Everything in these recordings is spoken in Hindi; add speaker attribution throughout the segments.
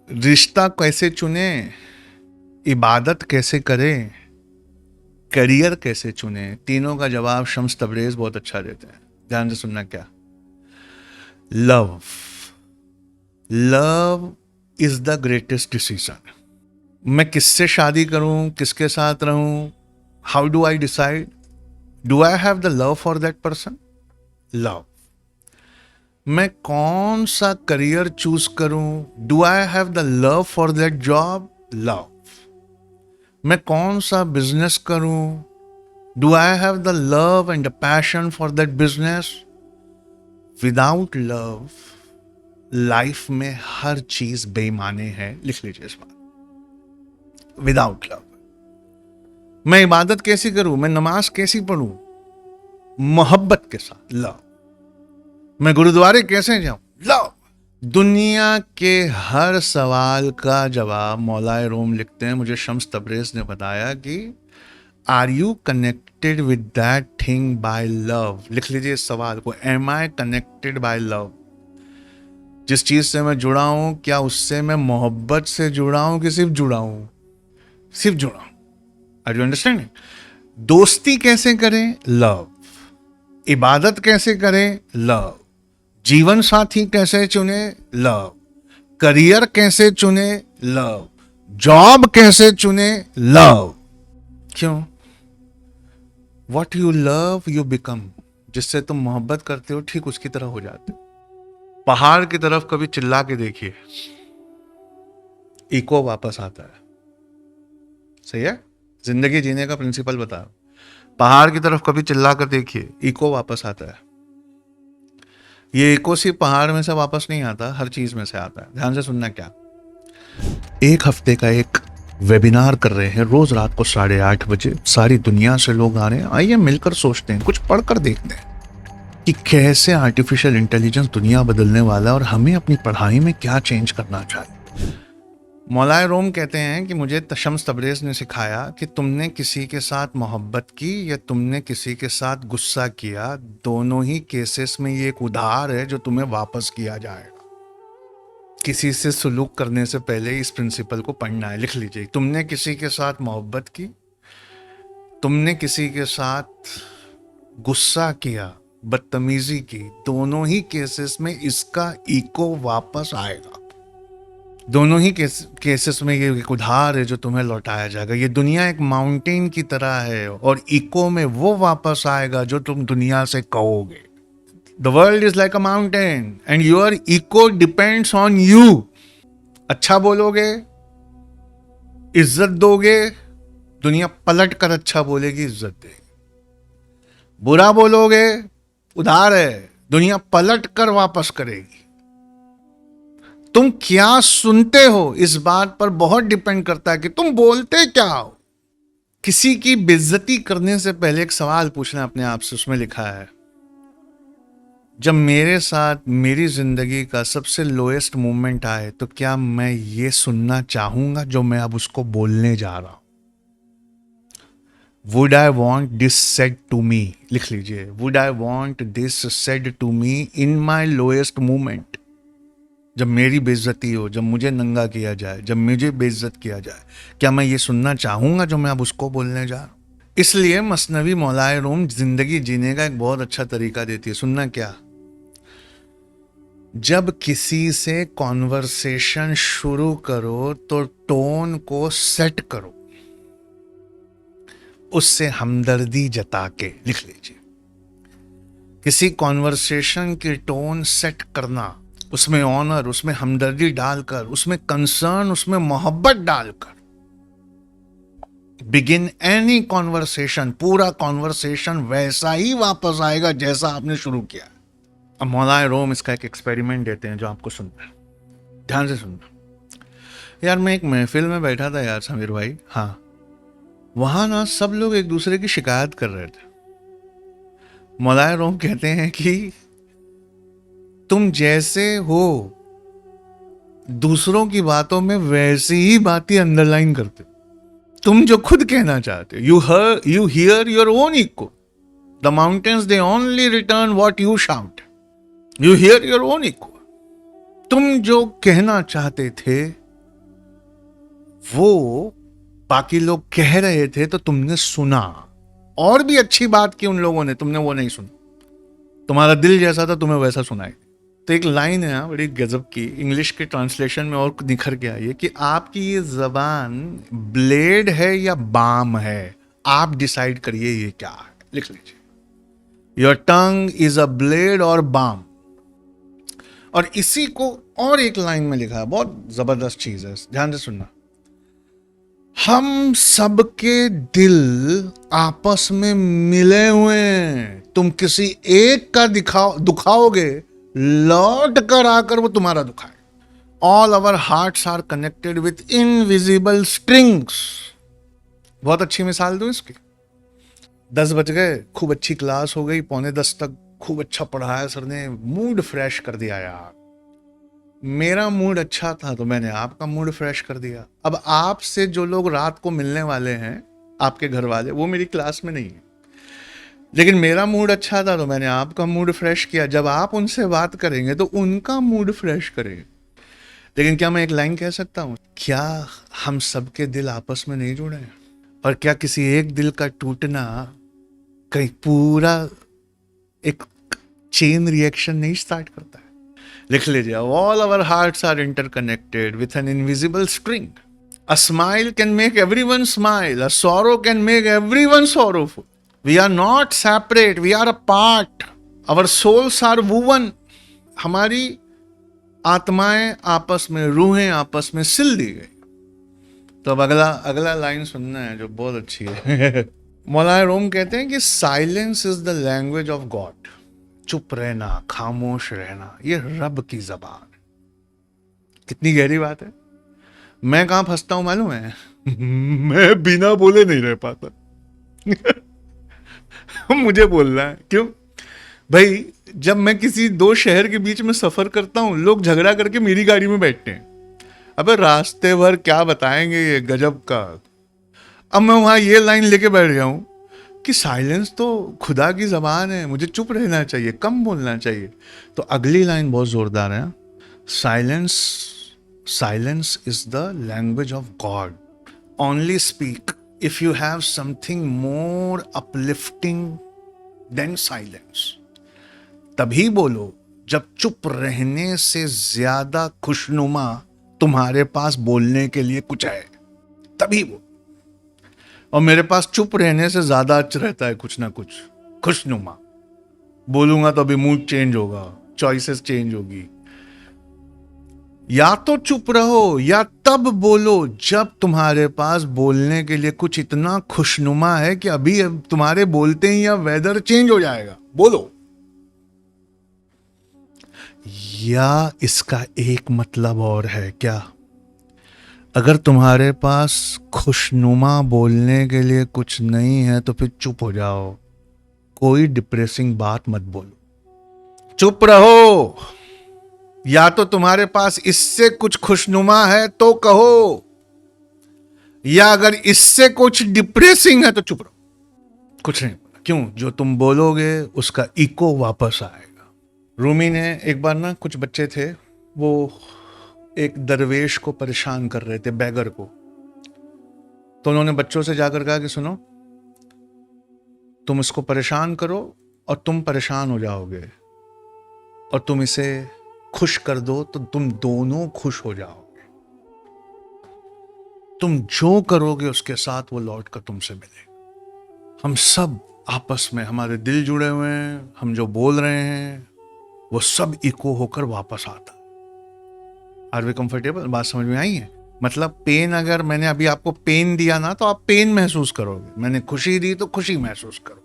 Speaker 1: रिश्ता कैसे चुने, इबादत कैसे करें, करियर कैसे चुने, तीनों का जवाब शम्स तबरेज बहुत अच्छा देते हैं। ध्यान से सुनना। क्या? Love. Love is the greatest decision. मैं किससे शादी करूं, किसके साथ रहूं, how do I decide? Do I have the love for that person? Love. मैं कौन सा करियर चूज करूं, do I have the love for that job? Love. मैं कौन सा बिजनेस करूं, do I have the love and the passion for that business? Without love life में हर चीज बेईमानी है। लिख लीजिए इस बात। विदाउट लव मैं इबादत कैसी करूं, मैं नमाज कैसी पढ़ूं? मोहब्बत के साथ, लव। मैं गुरुद्वारे कैसे जाऊं? लव। दुनिया के हर सवाल का जवाब मौलाए रोम लिखते हैं। मुझे शम्स तबरेज ने बताया कि are you connected with that thing by love? लिख लीजिए इस सवाल को। Am I connected by love? जिस चीज से मैं जुड़ा हूं, क्या उससे मैं मोहब्बत से जुड़ा हूं कि सिर्फ जुड़ा हूं? सिर्फ जुड़ा हूं। Are you understanding? दोस्ती कैसे करें? लव। इबादत कैसे करें? लव। जीवन साथी कैसे चुने? लव। करियर कैसे चुने? लव। जॉब कैसे चुने? लव। क्यों? What you love you become. जिससे तुम मोहब्बत करते हो ठीक उसकी तरह हो जाते हो। पहाड़ की तरफ कभी चिल्ला के देखिए, इको वापस आता है। सही है? जिंदगी जीने का प्रिंसिपल बताओ। पहाड़ की तरफ कभी चिल्ला कर देखिए, इको वापस आता है। ये इको सिर्फ पहाड़ में से वापस नहीं आता, हर चीज में से आता है। ध्यान से सुनना। क्या? एक हफ्ते का एक वेबिनार कर रहे हैं, रोज रात को 8:30 बजे। सारी दुनिया से लोग आ रहे हैं। आइए मिलकर सोचते हैं, कुछ पढ़कर देखते हैं कि कैसे आर्टिफिशियल इंटेलिजेंस दुनिया बदलने वाला है और हमें अपनी पढ़ाई में क्या चेंज करना चाहिए। मौलाए रोम कहते हैं कि मुझे शम्स तबरेज ने सिखाया कि तुमने किसी के साथ मोहब्बत की या तुमने किसी के साथ गुस्सा किया, दोनों ही केसेस में ये एक उधार है जो तुम्हें वापस किया जाएगा। किसी से सुलूक करने से पहले इस प्रिंसिपल को पढ़ना है। लिख लीजिए। तुमने किसी के साथ मोहब्बत की, तुमने किसी के साथ गुस्सा किया, बदतमीजी की, दोनों ही केसेस में इसका इको वापस आएगा। दोनों ही केसेस में ये एक उधार है जो तुम्हें लौटाया जाएगा। ये दुनिया एक माउंटेन की तरह है और इको में वो वापस आएगा जो तुम दुनिया से कहोगे। The world is like a mountain and your echo depends on you. अच्छा बोलोगे, इज्जत दोगे, दुनिया पलट कर अच्छा बोलेगी, इज्जत देगी। बुरा बोलोगे, उधार है, दुनिया पलट कर वापस करेगी। तुम क्या सुनते हो इस बात पर बहुत डिपेंड करता है कि तुम बोलते क्या हो। किसी की बेइज्जती करने से पहले एक सवाल पूछना अपने आप से। उसमें लिखा है, जब मेरे साथ मेरी जिंदगी का सबसे लोएस्ट मोमेंट आए तो क्या मैं ये सुनना चाहूंगा जो मैं अब उसको बोलने जा रहा हूं? Would I want this said to me? लिख लीजिए। Would I want this said to me in my lowest moment? जब मेरी बेइज्जती हो, जब मुझे नंगा किया जाए, जब मुझे बेइज्जत किया जाए, क्या मैं ये सुनना चाहूंगा जो मैं अब उसको बोलने जा रहा हूं? इसलिए मसनवी मौलाए रूम जिंदगी जीने का एक बहुत अच्छा तरीका देती है। सुनना। क्या? जब किसी से कॉन्वर्सेशन शुरू करो तो टोन को सेट करो, उससे हमदर्दी जता के। लिख लीजिए। किसी कॉन्वर्सेशन की टोन सेट करना, उसमें ऑनर, उसमें हमदर्दी डालकर, उसमें कंसर्न, उसमें मोहब्बत डालकर बिगिन एनी कॉन्वर्सेशन। पूरा कॉन्वर्सेशन वैसा ही वापस आएगा जैसा आपने शुरू किया। अब मौलाए रोम इसका एक एक्सपेरिमेंट देते हैं जो आपको सुनना है। ध्यान से सुनना। यार मैं एक महफिल में बैठा था यार समीर भाई। हाँ, वहां ना सब लोग एक दूसरे की शिकायत कर रहे थे। मौलाए रोम कहते हैं कि तुम जैसे हो दूसरों की बातों में वैसी ही बातें अंडरलाइन करते हो। तुम जो खुद कहना चाहते हो, you hear your own echo. The mountains they only return what you shout. You hear your own echo. तुम जो कहना चाहते थे वो बाकी लोग कह रहे थे तो तुमने सुना, और भी अच्छी बात की उन लोगों ने, तुमने वो नहीं सुना। तुम्हारा दिल जैसा था, तुम्हें वैसा सुनाई। तो एक लाइन है बड़ी गजब की, इंग्लिश के ट्रांसलेशन में और निखर के आई है कि आपकी ये जबान ब्लेड है या बाम है, आप डिसाइड करिए ये क्या है। लिख लीजिए, your tongue is a blade और बाम। और इसी को और एक लाइन में लिखा है, बहुत जबरदस्त चीज है, ध्यान से सुनना। हम सबके दिल आपस में मिले हुए हैं, तुम किसी एक का दुखाओगे, लौट कर आकर वो तुम्हारा दुखाए। All our hearts are connected with invisible strings. बहुत अच्छी मिसाल दूं इसकी। 10 बज गए, खूब अच्छी क्लास हो गई, 9:45 तक खूब अच्छा पढ़ाया सर ने, मूड फ्रेश कर दिया यार। मेरा मूड अच्छा था तो मैंने आपका मूड फ्रेश कर दिया। अब आपसे जो लोग रात को मिलने वाले हैं, आपके घर वाले, वो मेरी क्लास में नहीं है, लेकिन मेरा मूड अच्छा था तो मैंने आपका मूड फ्रेश किया। जब आप उनसे बात करेंगे तो उनका मूड फ्रेश करेंगे। लेकिन क्या मैं एक लाइन कह सकता हूं, क्या हम सबके दिल आपस में नहीं जुड़े हैं? और क्या किसी एक दिल का टूटना कहीं पूरा एक चेन रिएक्शन नहीं स्टार्ट करता है? लिख लीजिए, all our hearts are interconnected with an invisible string. A smile can make everyone smile, a sorrow can make everyone sorrowful. We are not separate, we are a part, our souls are woven. हमारी आत्माएं आपस में, रूहें आपस में सिल दी गई। तो अब अगला अगला लाइन सुनना है जो बहुत अच्छी है। मौलाना रोम कहते हैं कि silence is the language of God. चुप रहना, खामोश रहना, ये रब की जबान। कितनी गहरी बात है। मैं कहां फंसता हूं मालूम है? मैं बिना बोले नहीं रह पाता। मुझे बोलना है, क्यों भाई? जब मैं किसी दो शहर के बीच में सफर करता हूं, लोग झगड़ा करके मेरी गाड़ी में बैठते हैं। अबे रास्ते भर क्या बताएंगे ये गजब का। अब मैं वहां ये लाइन लेके बैठ गया हूं कि साइलेंस तो खुदा की जबान है, मुझे चुप रहना चाहिए, कम बोलना चाहिए। तो अगली लाइन बहुत जोरदार है, silence silence is the language of God. Only speak if you have something more uplifting than silence. तभी बोलो जब चुप रहने से ज्यादा खुशनुमा तुम्हारे पास बोलने के लिए कुछ है, तभी बोलो। और मेरे पास चुप रहने से ज्यादा अच्छा रहता है कुछ ना कुछ खुशनुमा। बोलूंगा तो अभी मूड चेंज होगा, चॉइसेस चेंज होगी। या तो चुप रहो या तब बोलो जब तुम्हारे पास बोलने के लिए कुछ इतना खुशनुमा है कि अभी तुम्हारे बोलते ही या वेदर चेंज हो जाएगा, बोलो। या इसका एक मतलब और है क्या? अगर तुम्हारे पास खुशनुमा बोलने के लिए कुछ नहीं है तो फिर चुप हो जाओ, कोई डिप्रेसिंग बात मत बोलो, चुप रहो। या तो तुम्हारे पास इससे कुछ खुशनुमा है तो कहो, या अगर इससे कुछ डिप्रेसिंग है तो चुप रहो, कुछ नहीं बोला। क्यों? जो तुम बोलोगे उसका इको वापस आएगा। रूमी ने एक बार ना, कुछ बच्चे थे, वो एक दरवेश को परेशान कर रहे थे, बैगर को। तो उन्होंने बच्चों से जाकर कहा कि सुनो, तुम इसको परेशान करो और तुम परेशान हो जाओगे, और तुम इसे खुश कर दो तो तुम दोनों खुश हो जाओगे। तुम जो करोगे उसके साथ वो लौट कर तुमसे मिलेगा। हम सब आपस में, हमारे दिल जुड़े हुए हैं, हम जो बोल रहे हैं वो सब इको होकर वापस आता। Are we comfortable? बात समझ में आई है? मतलब पेन, अगर मैंने अभी आपको पेन दिया ना तो आप पेन महसूस करोगे, मैंने खुशी दी तो खुशी महसूस करो।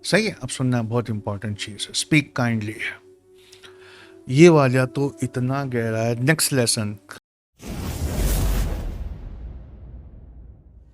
Speaker 1: सही है? अब सुनना, बहुत इंपॉर्टेंट चीज है, स्पीक काइंडली है। ये वाला तो इतना गहरा है। Next lesson